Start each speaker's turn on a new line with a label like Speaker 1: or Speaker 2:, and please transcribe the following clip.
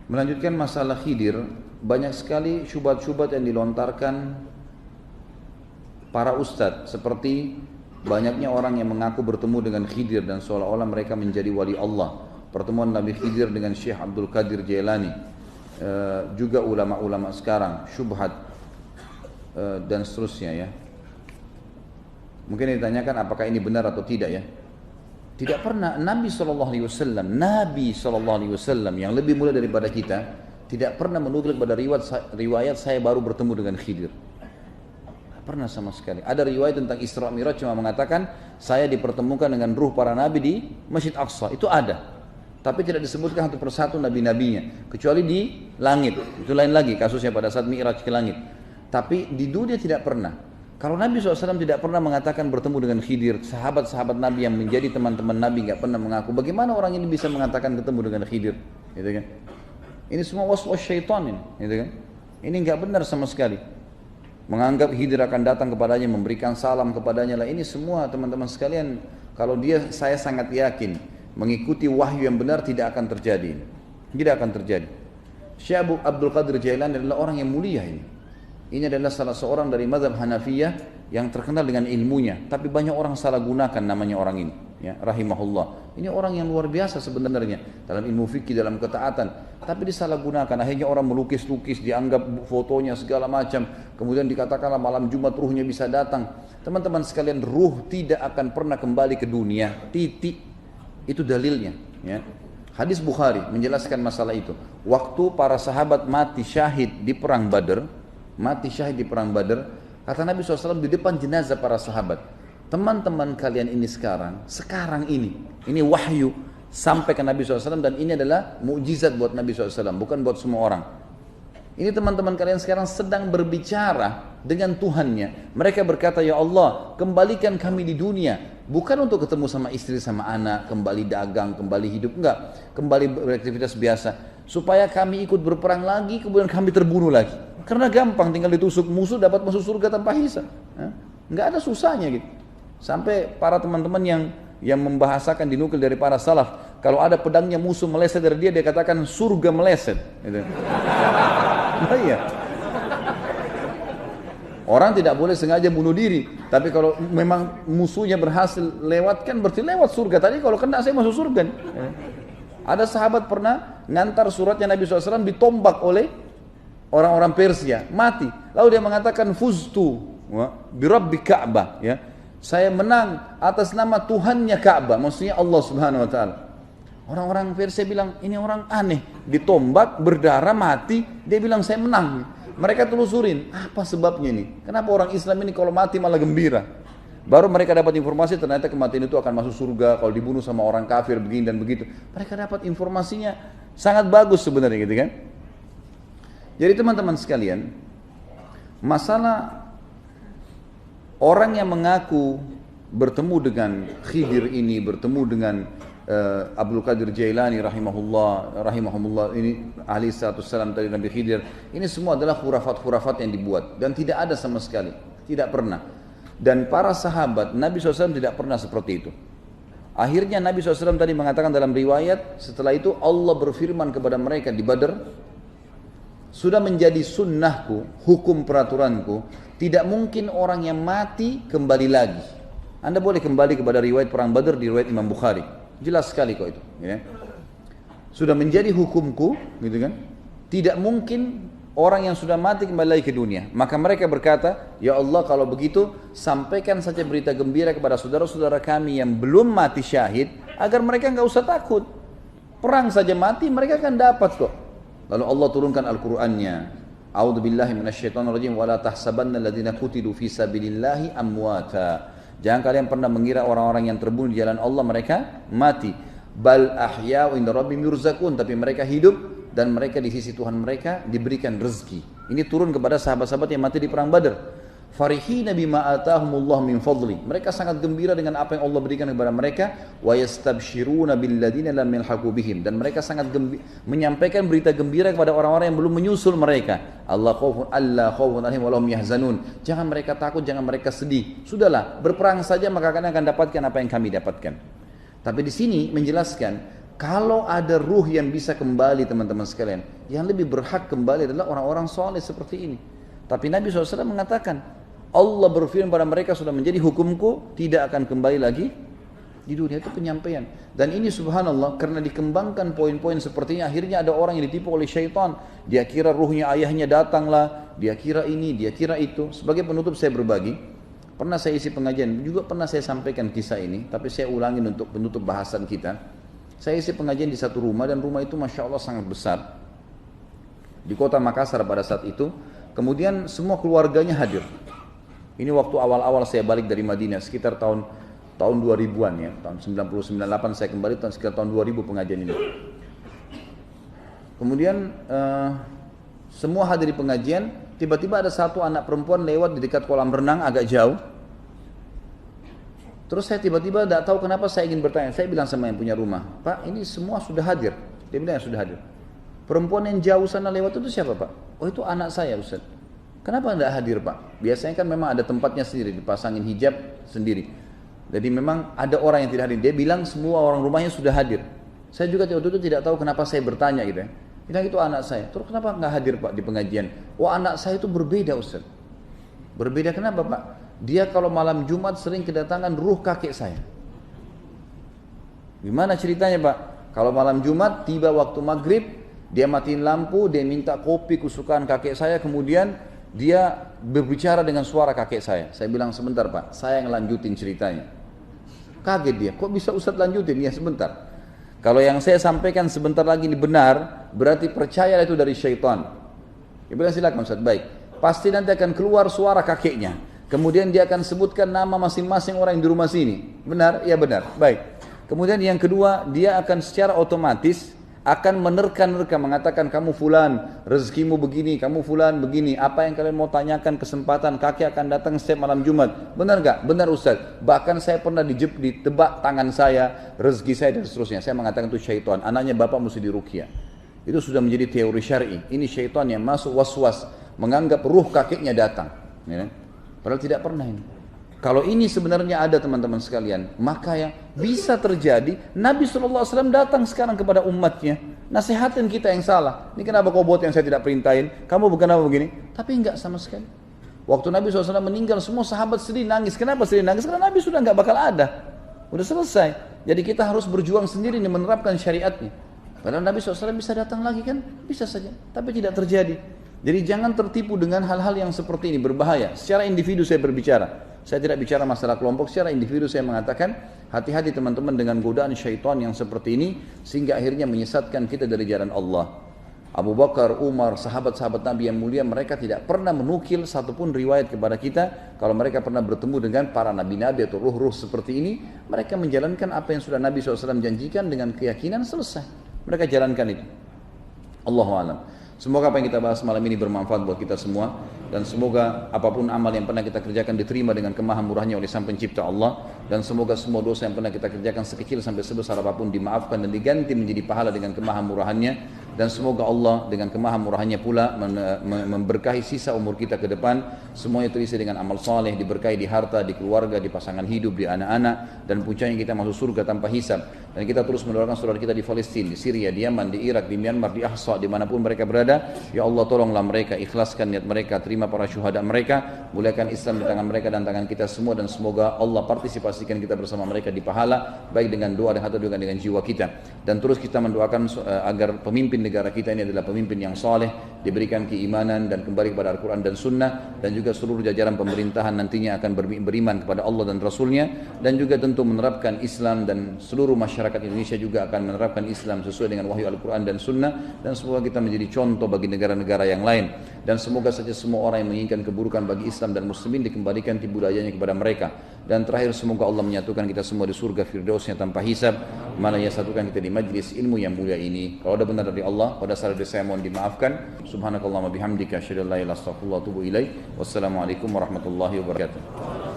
Speaker 1: Melanjutkan masalah Khidir, banyak sekali syubhat-syubhat yang dilontarkan para ustadz, seperti banyaknya orang yang mengaku bertemu dengan Khidir dan seolah-olah mereka menjadi wali Allah. Pertemuan Nabi Khidir dengan Syekh Abdul Qadir Jailani, juga ulama-ulama sekarang, syubhat dan seterusnya ya. Mungkin ditanyakan apakah ini benar atau tidak ya. Tidak pernah Nabi SAW yang lebih mulia daripada kita tidak pernah menukil pada riwayat saya baru bertemu dengan Khidir. Tidak pernah sama sekali. Ada riwayat tentang Isra Mi'raj cuma mengatakan saya dipertemukan dengan ruh para nabi di Masjid Aqsa. Itu ada. Tapi tidak disebutkan satu persatu nabi-nabinya kecuali di langit. Itu lain lagi kasusnya pada saat Mi'raj ke langit. Tapi di dunia tidak pernah. Kalau Nabi SAW tidak pernah mengatakan bertemu dengan Khidir, sahabat-sahabat Nabi yang menjadi teman-teman Nabi nggak pernah mengaku, bagaimana orang ini bisa mengatakan ketemu dengan Khidir? Gitu kan? Ini semua was-was syaitan ini, gitu kan? Ini nggak benar sama sekali. Menganggap Khidir akan datang kepadanya, memberikan salam kepadanya lah. Ini semua teman-teman sekalian, kalau saya sangat yakin mengikuti wahyu yang benar tidak akan terjadi. Tidak akan terjadi. Syekh Abdul Qadir Jailani adalah orang yang mulia ini. Ini adalah salah seorang dari mazhab Hanafiyah yang terkenal dengan ilmunya, tapi banyak orang salah gunakan namanya orang ini, ya, rahimahullah. Ini orang yang luar biasa sebenarnya dalam ilmu fikih, dalam ketaatan, tapi disalahgunakan. Akhirnya orang melukis-lukis, dianggap fotonya segala macam, kemudian dikatakanlah malam Jumat ruhnya bisa datang. Teman-teman sekalian, ruh tidak akan pernah kembali ke dunia, titik. Itu dalilnya, ya. Hadis Bukhari menjelaskan masalah itu. Waktu para sahabat mati syahid di perang Badar, kata Nabi SAW di depan jenazah para sahabat, teman-teman kalian ini sekarang ini wahyu sampai ke Nabi SAW, dan ini adalah mukjizat buat Nabi SAW, bukan buat semua orang. Ini teman-teman kalian sekarang sedang berbicara dengan Tuhannya. Mereka berkata, ya Allah, kembalikan kami di dunia, bukan untuk ketemu sama istri sama anak, kembali dagang, kembali hidup, enggak, kembali beraktivitas biasa, supaya kami ikut berperang lagi, kemudian kami terbunuh lagi. Karena gampang, tinggal ditusuk musuh dapat masuk surga tanpa hisab. Nggak ada susahnya gitu. Sampai para teman-teman yang membahasakan dinukil dari para salaf, kalau ada pedangnya musuh meleset dari dia katakan surga meleset. Gitu. Nah, iya. Orang tidak boleh sengaja bunuh diri, tapi kalau memang musuhnya berhasil lewatkan, berarti lewat surga. Tadi kalau kena saya masuk surga. Ada sahabat pernah ngantar suratnya Nabi SAW ditombak oleh orang-orang Persia, mati. Lalu dia mengatakan fuztu birabbi Ka'bah, ya. Saya menang atas nama Tuhannya Ka'bah, maksudnya Allah Subhanahu wa taala. Orang-orang Persia bilang, ini orang aneh, ditombak, berdarah, mati, dia bilang saya menang. Mereka telusurin, apa sebabnya ini? Kenapa orang Islam ini kalau mati malah gembira? Baru mereka dapat informasi ternyata kematian itu akan masuk surga kalau dibunuh sama orang kafir begini dan begitu. Mereka dapat informasinya sangat bagus sebenarnya, gitu kan? Jadi teman-teman sekalian, masalah orang yang mengaku bertemu dengan Khidir ini, bertemu dengan Abdul Qadir Jailani rahimahumullah, ini ahli status salam dari Nabi Khidir, ini semua adalah khurafat-khurafat yang dibuat dan tidak ada sama sekali, tidak pernah. Dan para sahabat Nabi SAW tidak pernah seperti itu. Akhirnya Nabi SAW tadi mengatakan dalam riwayat, setelah itu Allah berfirman kepada mereka di Badar, sudah menjadi sunnahku, hukum peraturanku, tidak mungkin orang yang mati kembali lagi. Anda boleh kembali kepada riwayat perang Badar di riwayat Imam Bukhari, jelas sekali kok itu, ya. Sudah menjadi hukumku, gitu kan? Tidak mungkin orang yang sudah mati kembali lagi ke dunia. Maka mereka berkata, ya Allah, kalau begitu sampaikan saja berita gembira kepada saudara-saudara kami yang belum mati syahid, agar mereka nggak usah takut. Perang saja mati, mereka akan dapat kok. Lalu Allah turunkan Al-Qur'annya. A'udzubillahi minasyaitonirrajim wa la tahsabanna alladziina qutilu fi sabilillahi amwata. Jangan kalian pernah mengira orang-orang yang terbunuh di jalan Allah mereka mati. Bal ahya'u inda rabbihim yurzaqun, tapi mereka hidup dan mereka di sisi Tuhan mereka diberikan rezeki. Ini turun kepada sahabat-sahabat yang mati di perang Badar. Farihina bima atahumullah min fadli. Mereka sangat gembira dengan apa yang Allah berikan kepada mereka. Wa yastabshiruna billadzina lam yalhaqu bihim, dan mereka sangat menyampaikan berita gembira kepada orang-orang yang belum menyusul mereka. Allah khaufun alaihim wa lahum yahzanun. Jangan mereka takut, jangan mereka sedih. Sudahlah, berperang saja maka kalian akan dapatkan apa yang kami dapatkan. Tapi di sini menjelaskan Kalau ada ruh yang bisa kembali teman-teman sekalian, yang lebih berhak kembali adalah orang-orang soleh seperti ini. Tapi Nabi SAW mengatakan, Allah berfirman pada mereka sudah menjadi hukumku, tidak akan kembali lagi di dunia. Itu penyampaian. Dan ini subhanallah, karena dikembangkan poin-poin seperti ini, akhirnya ada orang yang ditipu oleh syaitan. Dia kira ruhnya ayahnya datanglah, dia kira ini, dia kira itu. Sebagai penutup saya berbagi, pernah saya isi pengajian, juga pernah saya sampaikan kisah ini, tapi saya ulangin untuk penutup bahasan kita. Saya isi pengajian di satu rumah, dan rumah itu Masya Allah sangat besar di kota Makassar pada saat itu. Kemudian semua keluarganya hadir. Ini waktu awal-awal saya balik dari Madinah, sekitar tahun 2000-an ya, tahun 99-98 saya kembali, sekitar tahun 2000 pengajian ini. Kemudian semua hadir di pengajian, tiba-tiba ada satu anak perempuan lewat di dekat kolam renang agak jauh. Terus saya tiba-tiba tidak tahu kenapa saya ingin bertanya. Saya bilang sama yang punya rumah, Pak, ini semua sudah hadir. Dia bilang sudah hadir. Perempuan yang jauh sana lewat itu siapa, Pak? Oh, itu anak saya, Ustaz. Kenapa tidak hadir, Pak? Biasanya kan memang ada tempatnya sendiri, dipasangin hijab sendiri. Jadi memang ada orang yang tidak hadir. Dia bilang semua orang rumahnya sudah hadir. Saya juga waktu itu tidak tahu kenapa saya bertanya gitu ya. Bilang itu anak saya. Terus kenapa nggak hadir, Pak, di pengajian? Oh, anak saya itu berbeda, Ustaz. Berbeda kenapa, Pak? Dia kalau malam Jumat sering kedatangan ruh kakek saya. Gimana ceritanya, Pak? Kalau malam Jumat tiba waktu maghrib, dia matiin lampu, dia minta kopi kesukaan kakek saya, kemudian dia berbicara dengan suara kakek saya. Saya bilang sebentar, Pak, saya yang lanjutin ceritanya. Kaget dia, kok bisa Ustaz lanjutin? Ya sebentar. Kalau yang saya sampaikan sebentar lagi ini benar, berarti percaya itu dari syaitan. Dia bilang silakan Ustaz, baik. Pasti nanti akan keluar suara kakeknya. Kemudian dia akan sebutkan nama masing-masing orang yang di rumah sini. Benar? Ya benar. Baik. Kemudian yang kedua, dia akan secara otomatis akan menerka-nerka, mengatakan kamu fulan, rezekimu begini, kamu fulan begini, apa yang kalian mau tanyakan, kesempatan, kakek akan datang setiap malam Jumat. Benar gak? Benar Ustaz. Bahkan saya pernah ditebak tangan saya, rezeki saya dan seterusnya. Saya mengatakan itu syaitan, anaknya bapak mesti diruqyah. Itu sudah menjadi teori syar'i. Ini syaitan yang masuk was-was, menganggap ruh kakeknya datang. Ya. Padahal tidak pernah ini. Kalau ini sebenarnya ada teman-teman sekalian, maka yang bisa terjadi, Nabi SAW datang sekarang kepada umatnya, nasihatin kita yang salah. Ini kenapa kau buat yang saya tidak perintahin? Kamu bukan apa begini? Tapi enggak sama sekali. Waktu Nabi SAW meninggal, semua sahabat sedih nangis. Kenapa sedih nangis? Karena Nabi sudah enggak bakal ada. Udah selesai. Jadi kita harus berjuang sendiri nih menerapkan syariatnya. Padahal Nabi SAW bisa datang lagi kan? Bisa saja. Tapi tidak terjadi. Jadi jangan tertipu dengan hal-hal yang seperti ini, berbahaya. Secara individu saya berbicara. Saya tidak bicara masalah kelompok, secara individu saya mengatakan hati-hati teman-teman dengan godaan syaitan yang seperti ini, sehingga akhirnya menyesatkan kita dari jalan Allah. Abu Bakar, Umar, sahabat-sahabat Nabi yang mulia, mereka tidak pernah menukil satupun riwayat kepada kita kalau mereka pernah bertemu dengan para nabi-nabi atau ruh-ruh seperti ini. Mereka menjalankan apa yang sudah Nabi SAW janjikan dengan keyakinan, selesai. Mereka jalankan itu. Allahu a'lam. Semoga apa yang kita bahas malam ini bermanfaat buat kita semua, dan semoga apapun amal yang pernah kita kerjakan diterima dengan kemahamurahnya oleh Sang Pencipta Allah, dan semoga semua dosa yang pernah kita kerjakan sekecil sampai sebesar apapun dimaafkan dan diganti menjadi pahala dengan kemahamurahannya. Dan semoga Allah dengan kemahamurahannya pula memberkahi sisa umur kita ke depan, semuanya terisi dengan amal saleh, diberkahi di harta, di keluarga, di pasangan hidup, di anak-anak, dan puncaknya kita masuk surga tanpa hisab. Dan kita terus mendoakan saudara kita di Palestina, di Syria, di Yaman, di Irak, di Myanmar, di Ahsa, dimanapun mereka berada. Ya Allah, tolonglah mereka, ikhlaskan niat mereka, terima para syuhada mereka, muliakan Islam di tangan mereka dan tangan kita semua, dan semoga Allah partisipasikan kita bersama mereka di pahala, baik dengan doa dan hati dengan jiwa kita. Dan terus kita mendoakan agar pemimpin negara kita ini adalah pemimpin yang saleh, diberikan keimanan dan kembali kepada Al-Quran dan Sunnah, dan juga seluruh jajaran pemerintahan nantinya akan beriman kepada Allah dan Rasulnya, dan juga tentu menerapkan Islam, dan seluruh masyarakat Indonesia juga akan menerapkan Islam sesuai dengan wahyu Al-Quran dan Sunnah, dan semoga kita menjadi contoh bagi negara-negara yang lain. Dan semoga saja semua orang yang menginginkan keburukan bagi Islam dan Muslimin dikembalikan budayanya kepada mereka. Dan terakhir semoga Allah menyatukan kita semua di surga Firdausnya tanpa hisab, mana ia satukan kita di majlis ilmu yang mulia ini. Kalau ada benar dari Allah, pada saat itu saya mohon dimaafkan. Subhanakallahumma bihamdika asyhadu an la ilaha illa anta astaghfiruka wa atubu ilaik. Wassalamualaikum warahmatullahi wabarakatuh.